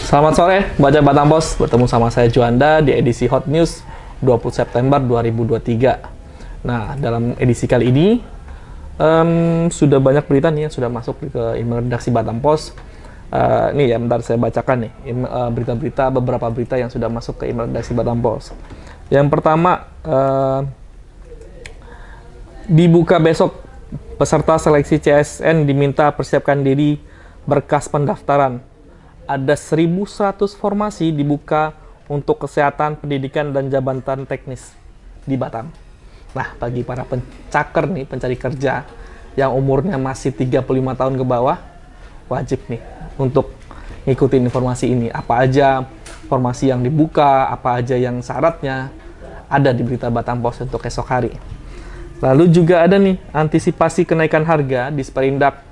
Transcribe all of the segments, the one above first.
Selamat sore, Baca Batam Pos. Bertemu sama saya Juanda di edisi Hot News 20 September 2023. Nah, dalam edisi kali ini sudah banyak berita nih yang sudah masuk ke email redaksi Batam Pos. Nih ya, bentar saya bacakan nih berita-berita, beberapa berita yang sudah masuk ke email redaksi Batam Pos. Yang pertama, dibuka besok, peserta seleksi CSN diminta persiapkan diri berkas pendaftaran. Ada 1.100 formasi dibuka untuk kesehatan, pendidikan, dan jabatan teknis di Batam. Nah, bagi para pencaker nih, pencari kerja yang umurnya masih 35 tahun ke bawah, wajib nih untuk ngikutin informasi ini. Apa aja formasi yang dibuka, apa aja yang syaratnya, ada di berita Batam Pos untuk esok hari. Lalu juga ada nih, antisipasi kenaikan harga di Sperindak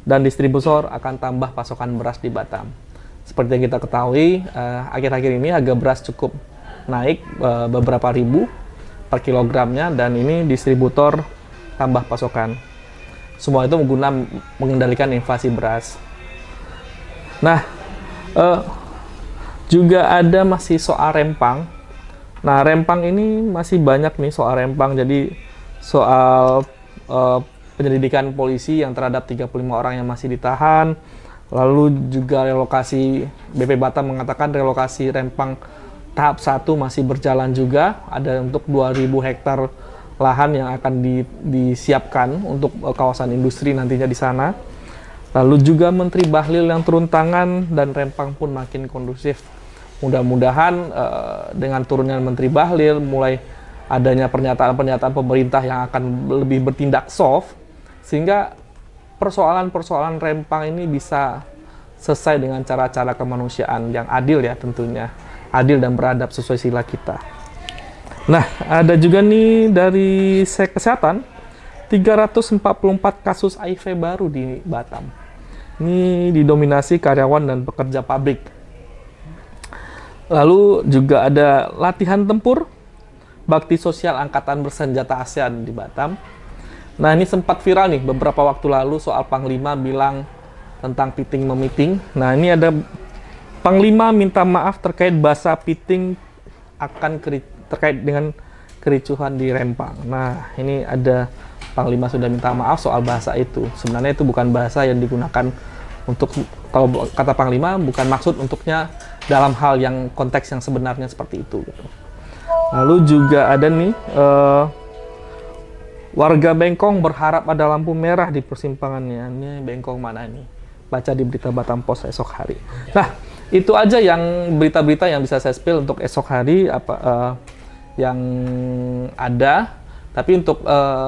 dan distributor akan tambah pasokan beras di Batam. Seperti yang kita ketahui, akhir-akhir ini harga beras cukup naik beberapa ribu per kilogramnya, dan ini distributor tambah pasokan. Semua itu mengendalikan inflasi beras. Nah, juga ada masih soal rempang. Nah, rempang ini masih banyak nih soal rempang. Jadi soal penyelidikan polisi yang terhadap 35 orang yang masih ditahan. Lalu juga relokasi, BP Batam mengatakan relokasi rempang tahap 1 masih berjalan juga. Ada untuk 2.000 hektar lahan yang akan disiapkan untuk kawasan industri nantinya di sana. Lalu juga Menteri Bahlil yang turun tangan dan rempang pun makin kondusif. Mudah-mudahan dengan turunnya Menteri Bahlil, mulai adanya pernyataan-pernyataan pemerintah yang akan lebih bertindak soft, sehingga persoalan-persoalan rempang ini bisa selesai dengan cara-cara kemanusiaan yang adil ya tentunya. Adil dan beradab sesuai sila kita. Nah, ada juga nih dari kesehatan, 344 kasus HIV baru di Batam. Ini didominasi karyawan dan pekerja pabrik. Lalu juga ada latihan tempur, bakti sosial Angkatan Bersenjata ASEAN di Batam. Nah, ini sempat viral nih beberapa waktu lalu soal Panglima bilang tentang piting memiting. Nah, ini ada Panglima minta maaf terkait bahasa piting terkait dengan kericuhan di Rempang. Nah, ini ada Panglima sudah minta maaf soal bahasa itu. Sebenarnya itu bukan bahasa yang digunakan untuk, kalau kata Panglima, bukan maksud untuknya dalam hal yang konteks yang sebenarnya seperti itu gitu. Lalu juga ada nih warga Bengkong berharap ada lampu merah di persimpangannya. Ini Bengkong mana nih? Baca di berita Batam Pos esok hari. Nah, itu aja yang berita-berita yang bisa saya spill untuk esok hari yang ada. Tapi untuk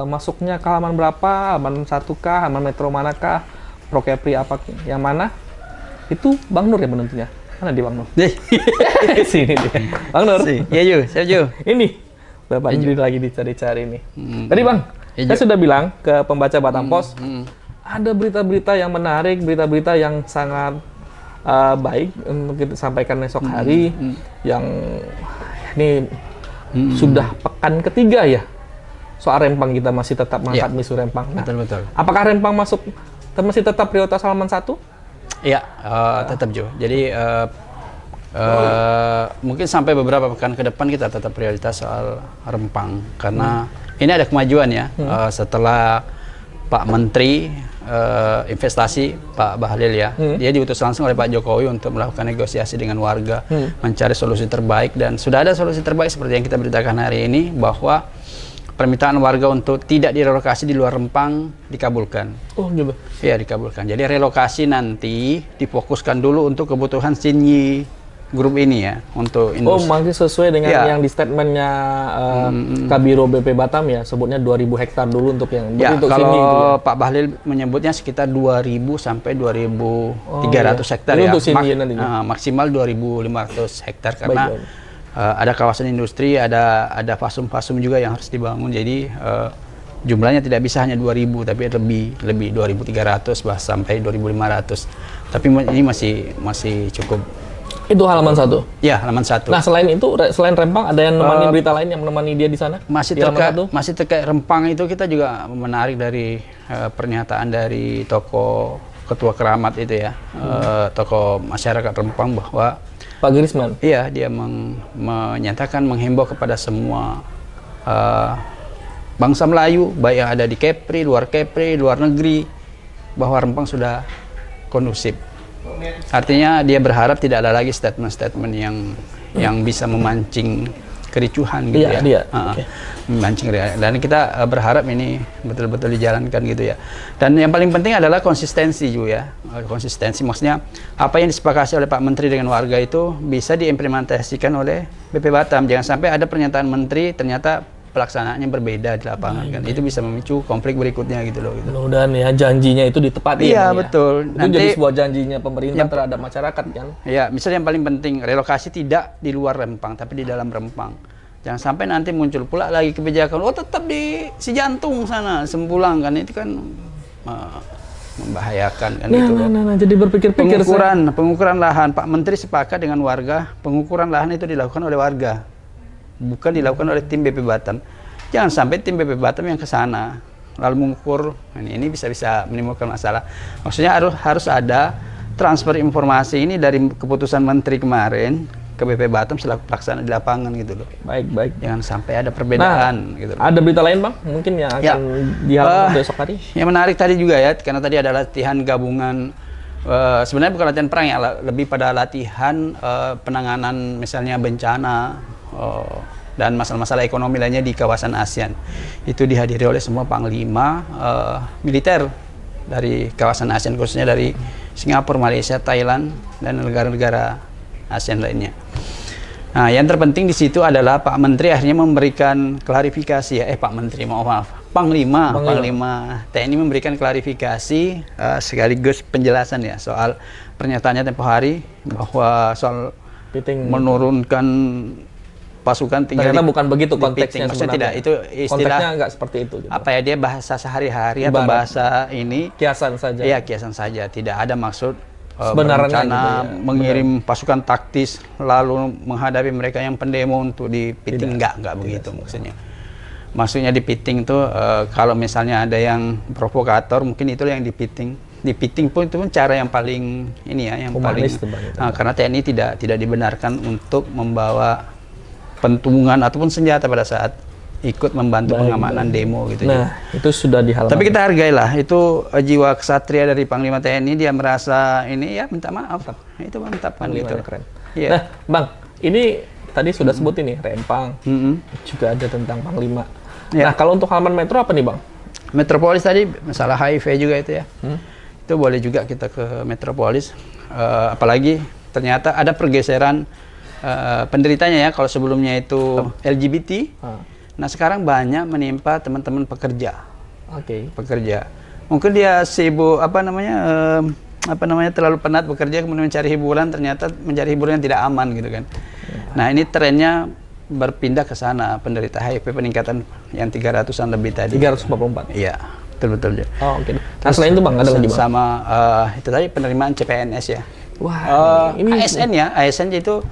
masuknya ke halaman berapa, halaman 1K, halaman metro manakah, Prokepri apa yang mana, itu Bang Nur yang menentunya. Mana di Bang Nur? Sini dia. Bang Nur. Iya, Ju. Saya Ju. Ini Bapak Ju lagi dicari-cari nih. Tadi Bang, saya sudah bilang ke pembaca Batam Pos, ada berita-berita yang menarik, berita-berita yang sangat baik untuk kita sampaikan esok hari. Yang ini sudah pekan ketiga ya, soal Rempang kita masih tetap mengangkat isu Rempang. Nah, Betul. apakah Rempang masih tetap prioritas halaman 1? Iya, tetap Ju. Jadi mungkin sampai beberapa pekan ke depan kita tetap prioritas soal Rempang, karena ini ada kemajuan ya. Setelah Pak Menteri Investasi Pak Bahlil ya, dia diutus langsung oleh Pak Jokowi untuk melakukan negosiasi dengan warga, mencari solusi terbaik, dan sudah ada solusi terbaik seperti yang kita beritakan hari ini, bahwa permintaan warga untuk tidak direlokasi di luar Rempang dikabulkan. Oh gitu. Iya, dikabulkan. Jadi relokasi nanti difokuskan dulu untuk kebutuhan Sinyi grup ini ya, untuk industri. Oh, masih sesuai dengan yang di statementnya Kabiro BP Batam ya, sebutnya 2.000 hektar dulu untuk yang untuk kalau sini itu ya. Pak Bahlil menyebutnya sekitar 2.000 sampai 2.300 hektar ya. Untuk sini nantinya. Maksimal 2.500 hektar karena ada kawasan industri, ada fasum-fasum juga yang harus dibangun. Jadi jumlahnya tidak bisa hanya 2.000, tapi lebih 2.300 sampai 2.500. Tapi ini masih cukup. Itu halaman 1? Ya, halaman 1. Nah, selain itu, selain Rempang, ada yang menemani berita lain yang menemani dia di sana? Masih terkait Rempang itu, kita juga menarik dari pernyataan dari tokoh ketua keramat itu ya, tokoh masyarakat Rempang, bahwa Pak Girisman. iya, dia menyatakan, menghimbau kepada semua bangsa Melayu, baik yang ada di Kepri, luar negeri, bahwa Rempang sudah kondusif. Artinya dia berharap tidak ada lagi statement-statement yang bisa memancing kericuhan gitu ya. Iya. Okay. Memancing, dan kita berharap ini betul-betul dijalankan gitu ya. Dan yang paling penting adalah konsistensi juga ya. Konsistensi maksudnya apa yang disepakati oleh Pak Menteri dengan warga itu bisa diimplementasikan oleh BP Batam. Jangan sampai ada pernyataan Menteri ternyata pelaksanaannya berbeda di lapangan kan. Itu bisa memicu konflik berikutnya gitu loh. Gitu. Mudah-mudahan ya janjinya itu ditepati. Iya, betul. Itu nanti jadi sebuah janjinya pemerintah terhadap masyarakat kan. Ya, misalnya yang paling penting relokasi tidak di luar Rempang tapi di dalam Rempang. Jangan sampai nanti muncul pula lagi kebijakan, oh tetap di si jantung sana, Sempulang kan, itu kan membahayakan kan gitu loh. Jadi berpikir-pikir pengukuran lahan, Pak Menteri sepakat dengan warga, pengukuran lahan itu dilakukan oleh warga, bukan dilakukan oleh tim BP Batam. Jangan sampai tim BP Batam yang ke sana lalu mengukur, ini bisa menimbulkan masalah. Maksudnya harus ada transfer informasi ini dari keputusan Menteri kemarin ke BP Batam selaku pelaksana di lapangan gitu loh. Baik. Jangan sampai ada perbedaan gitu loh. Ada berita lain Bang mungkin yang akan dihadirkan besok hari? Yang menarik tadi juga ya, karena tadi ada latihan gabungan, sebenarnya bukan latihan perang ya, lebih pada latihan penanganan misalnya bencana dan masalah-masalah ekonomi lainnya di kawasan ASEAN. Itu dihadiri oleh semua panglima militer dari kawasan ASEAN, khususnya dari Singapura, Malaysia, Thailand, dan negara-negara ASEAN lainnya. Nah, yang terpenting di situ adalah Pak Menteri akhirnya memberikan klarifikasi ya. Pak Menteri, maaf, Panglima TNI memberikan klarifikasi sekaligus penjelasan ya soal pernyataannya tempo hari bahwa soal menurunkan pasukan tinggal. Ternyata bukan begitu konteksnya. Maksudnya tidak, itu istilah konteksnya nggak seperti itu. Gitu. Apa ya, dia bahasa sehari-hari atau bahasa ini kiasan saja. Iya, kiasan saja. Tidak ada maksud sebenarnya berencana gitu ya, mengirim pasukan taktis lalu menghadapi mereka yang pendemo untuk dipiting, enggak begitu maksudnya. Maksudnya dipiting tuh kalau misalnya ada yang provokator mungkin itu yang dipiting pun itu pun cara yang paling ini ya, yang humanis paling karena TNI tidak dibenarkan untuk membawa pentungan ataupun senjata pada saat ikut membantu pengamanan demo gitu. Nah, itu sudah dihalaman. Tapi kita hargailah, itu jiwa kesatria dari Panglima TNI, dia merasa ini ya minta maaf. Itu mantap kan gitu. Keren. Yeah. Nah, Bang, ini tadi sudah sebut ini Rempang. Juga ada tentang Panglima. Yeah. Nah, kalau untuk halaman metro apa nih, Bang? Metropolis tadi masalah HIV juga itu ya. Itu boleh juga kita ke Metropolis. Apalagi ternyata ada pergeseran penderitanya ya. Kalau sebelumnya itu LGBT. Nah, sekarang banyak menimpa teman-teman pekerja. Pekerja. Mungkin dia sibuk terlalu penat bekerja, kemudian mencari hiburan, ternyata mencari hiburan yang tidak aman gitu kan. Nah, ini trennya berpindah ke sana, penderita HIV peningkatan yang 300-an lebih tadi. 344. Iya, betul. Oh, oke. Nah, selain itu Bang, ada lagi Bang? Sama itu tadi penerimaan CPNS ya. Wah, ini ASN ya, ASN itu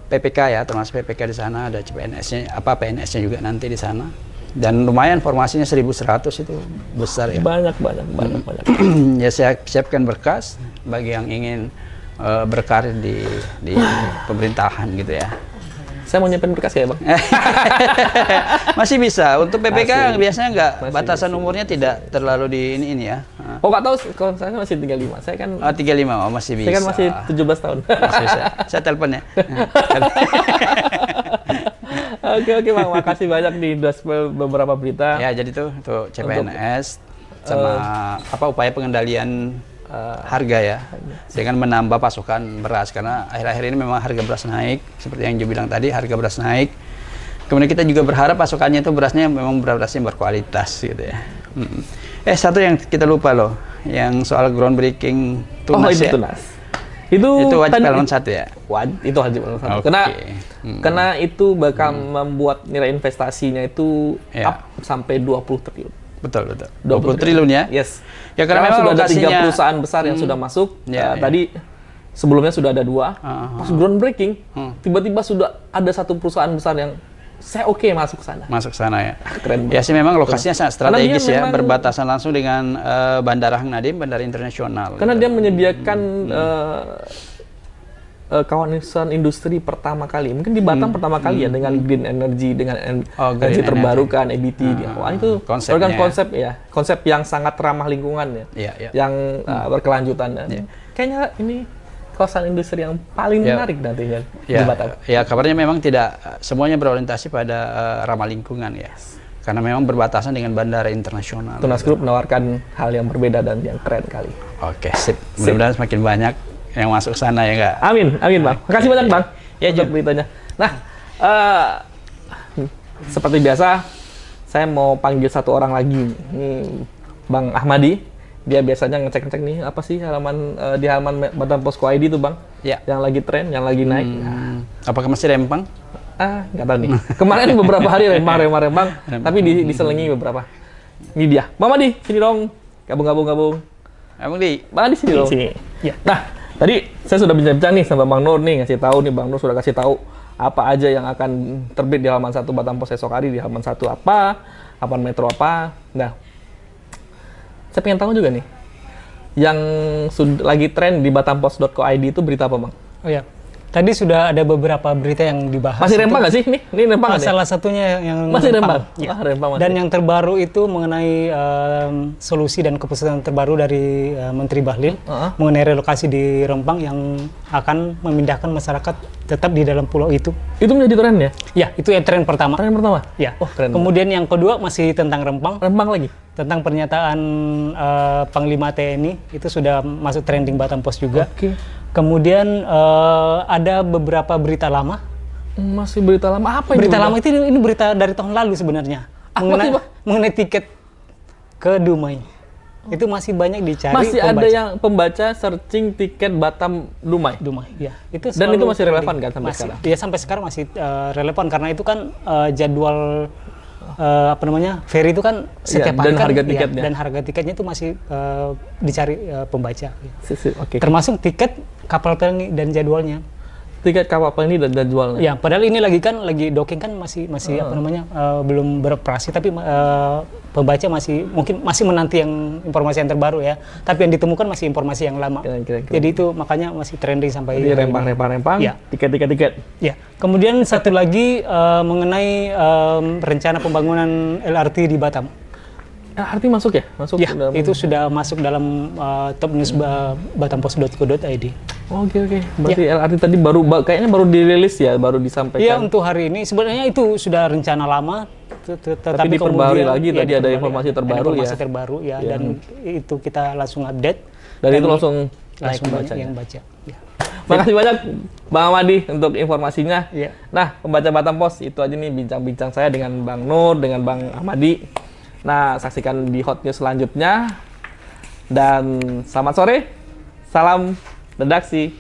PPK ya, termasuk PPK di sana, ada CPNS-nya, PNS-nya juga nanti di sana. Dan lumayan formasinya 1.100 itu besar ya. Banyak. Ya, saya siapkan berkas bagi yang ingin berkarir di pemerintahan gitu ya. Saya mau nyiapin berkas ya Bang? Masih bisa. Untuk PPK biasanya enggak, batasan umurnya tidak terlalu di ini ya. Oh, nggak tahu, kalau saya masih 35. Saya kan 35, masih bisa. Saya kan masih 17 tahun. Masih bisa. Saya telepon ya. Oke Bang, makasih banyak di beberapa berita. Ya, jadi tuh CPNS sama upaya pengendalian harga ya, dengan menambah pasokan beras, karena akhir-akhir ini memang harga beras naik, seperti yang Jo bilang tadi, harga beras naik. Kemudian kita juga berharap pasokannya itu berasnya memang beras yang berkualitas gitu ya. Satu yang kita lupa loh, yang soal groundbreaking tunas ya. Tunas. Itu wajib eselon 1 ya? Itu wajib eselon 1. Karena itu bakal membuat nilai investasinya itu up sampai 20 triliun. Betul. 20 triliun ya? Yes. Ya, karena memang sudah ada 3 lokasinya perusahaan besar yang sudah masuk. Tadi sebelumnya sudah ada 2. Pas groundbreaking, tiba-tiba sudah ada 1 perusahaan besar yang saya oke masuk ke sana. Masuk sana ya. Keren Ya sih memang lokasinya sangat Karena dia strategis ya, memang- berbatasan langsung dengan Bandara Hang Nadim, bandara internasional. Karena dia menyediakan kawasan industri pertama kali, mungkin di Batam pertama kali ya dengan green energy, dengan energi green terbarukan, EBT. Wah itu konsepnya program ya. konsep yang sangat ramah lingkungan ya, Iya, iya. yang berkelanjutan. Dan kayaknya ini kawasan industri yang paling menarik nantinya di Batam. Ya, kabarnya memang tidak semuanya berorientasi pada ramah lingkungan ya. Karena memang berbatasan dengan bandara internasional. Tunas Group menawarkan hal yang berbeda dan yang keren kali. Oke, sip. Mudah-mudahan semakin banyak yang masuk sana ya enggak? Amin, amin Bang. Makasih banyak Bang Ya, untuk beritanya. Nah, seperti biasa, saya mau panggil satu orang lagi. Ini Bang Ahmadi. Dia biasanya ngecek-ngecek nih apa sih halaman di halaman Batam Posko ID itu Bang. Ya. Yang lagi tren, yang lagi naik. Apakah masih rempang? Nggak tahu nih. Kemarin beberapa hari rempang, tapi diselingi beberapa. Ini dia. Bang Ahmadi, sini dong. Gabung. Emang di Bang di sini dong. Sini. Ya. Nah, tadi saya sudah bincang-bincang nih sama Bang Nur nih, ngasih tahu nih Bang Nur sudah kasih tahu apa aja yang akan terbit di halaman 1 Batam Pos esok hari, di halaman 1 apa, halaman Metro apa. Nah, saya pengen tahu juga nih, yang lagi tren di batampos.co.id itu berita apa Bang? Oh ya. Tadi sudah ada beberapa berita yang dibahas. Masih rempang nggak sih? Ini rempang nggak? Salah satunya yang Masih rempang. Ya. Rempang masih. Dan yang terbaru itu mengenai solusi dan keputusan terbaru dari Menteri Bahlil mengenai relokasi di Rempang yang akan memindahkan masyarakat tetap di dalam pulau itu. Itu menjadi tren ya? Ya, itu yang tren pertama. Tren pertama? Ya. Oh, keren. Kemudian yang kedua masih tentang Rempang. Rempang lagi? Tentang pernyataan Panglima TNI itu sudah masuk trending Batam Post juga. Oke. Kemudian ada beberapa berita lama. Masih berita lama apa ini? Berita lama itu ini berita dari tahun lalu sebenarnya. Mengenai tiket ke Dumai. Itu masih banyak dicari. Masih ada yang pembaca searching tiket Batam Dumai. Dumai, ya. Itu Dan selalu itu masih relevan kan sampai masih, sekarang? Ya sampai sekarang masih relevan karena itu kan jadwal ferry itu kan setiap hari dan kan, harga tiketnya. dan harga tiketnya itu masih dicari pembaca. Oke. Termasuk tiket kapal pelni dan jadwalnya. Tiket kapal ini dan jadwalnya. Ya, padahal ini lagi docking kan masih belum beroperasi, tapi pembaca mungkin masih menanti yang informasi yang terbaru ya. Tapi yang ditemukan masih informasi yang lama. Keren. Jadi itu makanya masih trending sampai Jadi rempang. Ya. Tiket. Ya. Kemudian satu lagi mengenai rencana pembangunan LRT di Batam. LRT masuk ya? Masuk Ya, dalam... itu sudah masuk dalam top news batampos.co.id. Oke. Berarti LRT tadi kayaknya baru dirilis ya, baru disampaikan. Iya, untuk hari ini sebenarnya itu sudah rencana lama, tetapi diperbarui kemudian lagi, tadi ada informasi terbaru ya. Informasi terbaru ya, dan itu kita langsung update. Dan itu langsung naik baca. yang baca. Ya. Makasih banyak Bang Ahmadi untuk informasinya. Iya. Nah, pembaca Batam Post, itu aja nih bincang-bincang saya dengan Bang Nur, dengan Bang Ahmadi. Nah, saksikan di Hot News selanjutnya. Dan selamat sore. Salam redaksi.